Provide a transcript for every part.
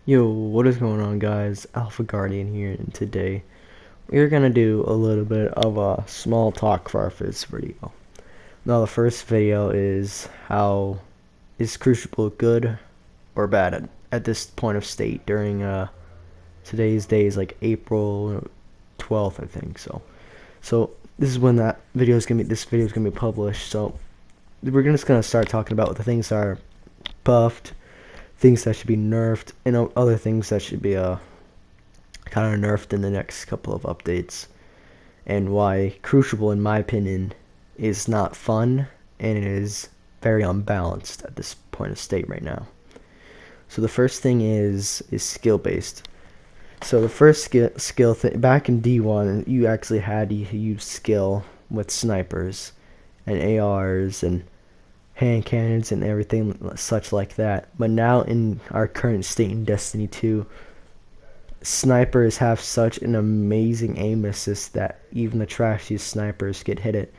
Yo, what is going on, guys? Alpha Guardian here, and today we're gonna do a little bit of a small talk for our first video. Now, the first video is how is Crucible good or bad at this point of state during today's day is like April 12th, I think. So this is when this video is gonna be published. So we're just gonna start talking about what the things are buffed, things that should be nerfed, and other things that should be kind of nerfed in the next couple of updates, and why Crucible, in my opinion, is not fun and it is very unbalanced at this point of state right now. So the first thing is skill based. So the first skill thing back in D1, you actually had to use skill with snipers and ARs and hand cannons and everything such like that. But now in our current state in Destiny 2, snipers have such an amazing aim assist that even the trashiest snipers get hit it.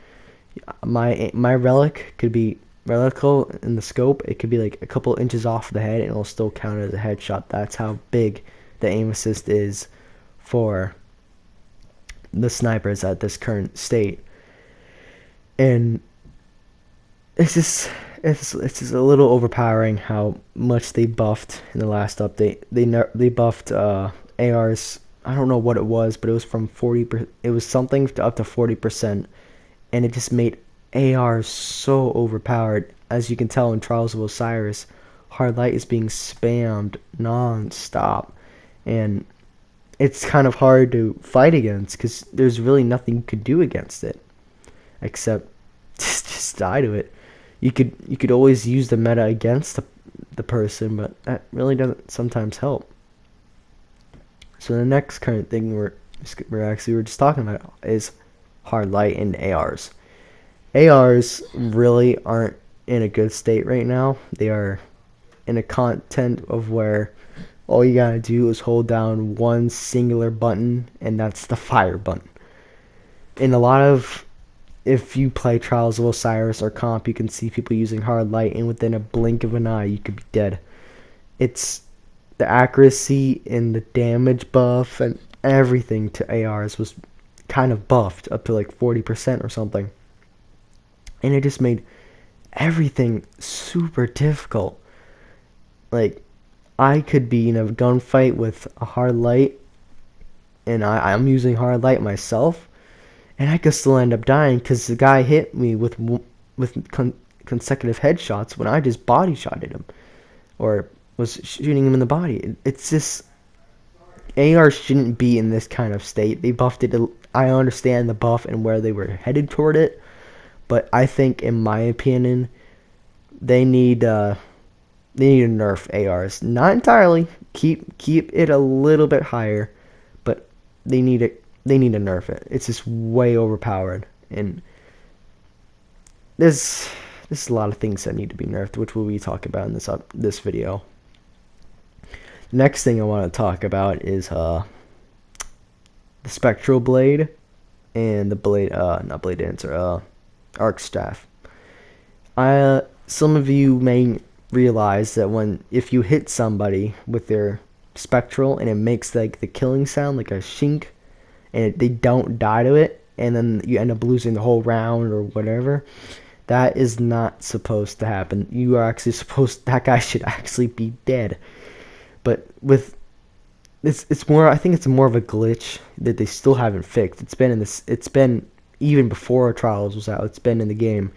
My relic could be relical in the scope. It could be like a couple inches off the head and it'll still count as a headshot. That's how big the aim assist is for the snipers at this current state. And it's just a little overpowering how much they buffed in the last update. They buffed ARs. I don't know what it was, but it was from 40. It was something to up to 40%, and it just made ARs so overpowered. As you can tell in Trials of Osiris, Hard Light is being spammed non-stop, and it's kind of hard to fight against because there's really nothing you could do against it except just die to it. You could always use the meta against the person, but that really doesn't sometimes help. So the next current thing we're just talking about is hard light and ARs. ARs really aren't in a good state right now. They are in a content of where all you gotta do is hold down one singular button, and that's the fire button. In a lot of If you play Trials of Osiris or comp, you can see people using hard light, and within a blink of an eye, you could be dead. It's the accuracy and the damage buff and everything to ARs was kind of buffed up to like 40% or something. And it just made everything super difficult. Like, I could be in a gunfight with a hard light, and I'm using hard light myself, and I could still end up dying because the guy hit me with consecutive headshots when I just body shotted him or was shooting him in the body. It's just AR shouldn't be in this kind of state. They buffed it. I understand the buff and where they were headed toward it, but I think, in my opinion, they need to nerf ARs. Not entirely. Keep it a little bit higher, but they need it. They need to nerf it. It's just way overpowered, and there's a lot of things that need to be nerfed, which we'll be talking about in this video. Next thing I want to talk about is the Spectral blade and the blade not blade dancer arc staff. Some of you may realize that if you hit somebody with their Spectral and it makes like the killing sound, like a shink, and they don't die to it, and then you end up losing the whole round or whatever, that is not supposed to happen. You are actually that guy should actually be dead. But it's more, I think it's more of a glitch that they still haven't fixed. It's been even before Trials was out. It's been in the game,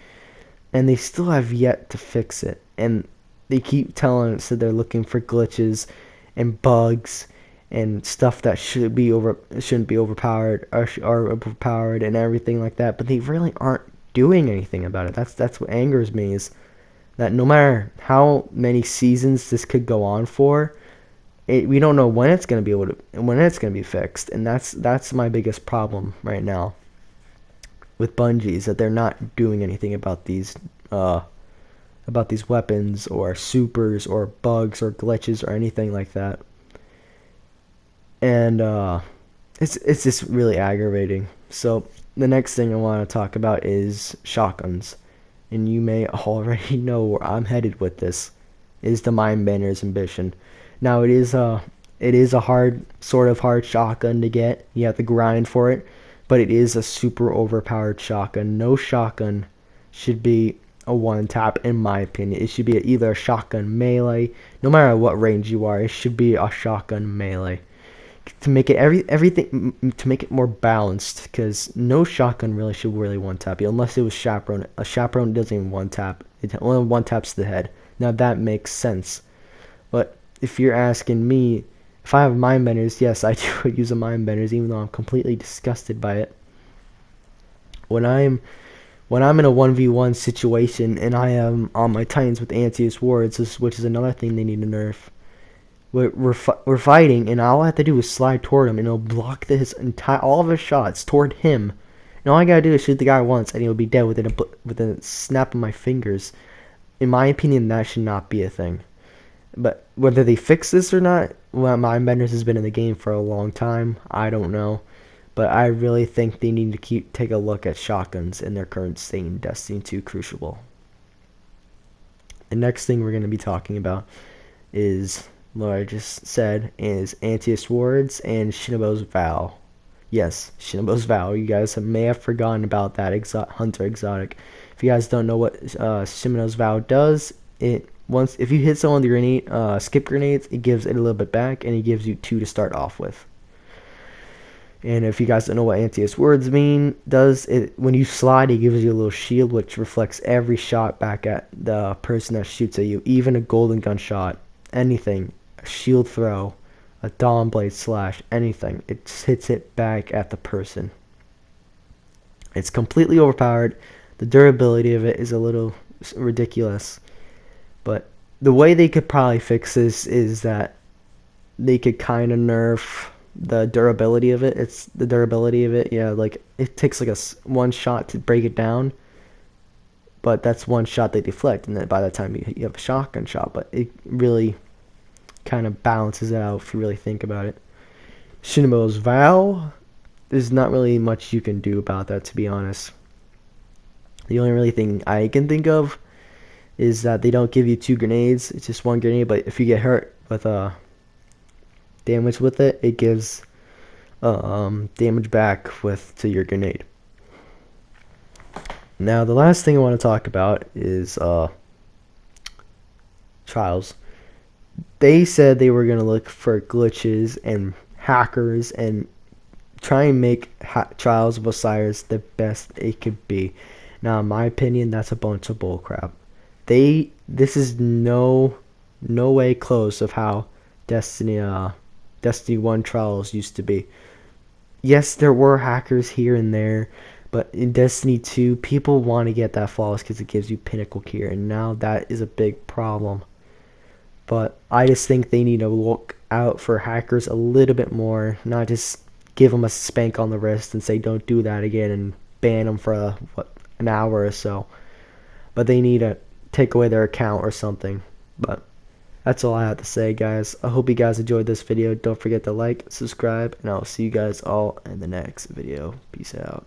and they still have yet to fix it. And they keep telling us that they're looking for glitches and bugs and stuff that shouldn't be overpowered or are overpowered and everything like that, but they really aren't doing anything about it. That's what angers me, is that no matter how many seasons this could go on for, we don't know when it's going to be fixed, and that's my biggest problem right now with Bungie, is that they're not doing anything about these weapons or supers or bugs or glitches or anything like that. And it's just really aggravating. So the next thing I want to talk about is shotguns, and you may already know where I'm headed with this. Is the Mind Banner's ambition. Now it is a hard shotgun to get. You have to grind for it, but it is a super overpowered shotgun. No shotgun should be a one tap in my opinion. It should be either a shotgun melee, no matter what range you are. It should be a shotgun melee to make it everything to make it more balanced. Because no shotgun should really one tap you unless it was chaperone. A chaperone doesn't even one tap. It only one taps the head. Now that makes sense. But if you're asking me, if I have mind benders, yes, I do use a mind benders, even though I'm completely disgusted by it. When I'm in a 1v1 situation and I am on my Titans with anti wards, which is another thing they need to nerf. We're fighting, and all I have to do is slide toward him, and it'll block all of his shots toward him. And all I gotta do is shoot the guy once, and he'll be dead within a snap of my fingers. In my opinion, that should not be a thing. But whether they fix this or not, well, Mindbenders has been in the game for a long time. I don't know. But I really think they need to take a look at shotguns in their current state in Destiny 2 Crucible. The next thing we're going to be talking about is, what I just said, is Antius Wards and Shinobu's Vow. Yes, Shinobu's Vow. You guys may have forgotten about that Hunter exotic. If you guys don't know what Shinobu's Vow does, if you hit someone with your skip grenades, it gives it a little bit back, and it gives you 2 to start off with. And if you guys don't know what Antius Words when you slide, it gives you a little shield which reflects every shot back at the person that shoots at you, even a golden gun shot, anything, a shield throw, a dawn blade slash, anything. It hits it back at the person. It's completely overpowered. The durability of it is a little ridiculous. But the way they could probably fix this is that they could kind of nerf the durability of it. Yeah, like it takes like one shot to break it down, but that's one shot they deflect, and then by the time you have a shotgun shot, but it really kind of balances it out if you really think about it. Shinobu's Vow, there's not really much you can do about that, to be honest. The only really thing I can think of is that they don't give you 2 grenades, it's just 1 grenade, but if you get hurt with damage with it, it gives damage back to your grenade. Now the last thing I want to talk about is trials. They said they were going to look for glitches and hackers and try and make Trials of Osiris the best it could be. Now in my opinion, that's a bunch of bullcrap. This is no way close of how Destiny 1 Trials used to be. Yes, there were hackers here and there, but in Destiny 2, people want to get that flawless because it gives you pinnacle gear, and now that is a big problem. But I just think they need to look out for hackers a little bit more, not just give them a spank on the wrist and say don't do that again and ban them for an hour or so. But they need to take away their account or something. But that's all I have to say, guys. I hope you guys enjoyed this video. Don't forget to like, subscribe, and I'll see you guys all in the next video. Peace out.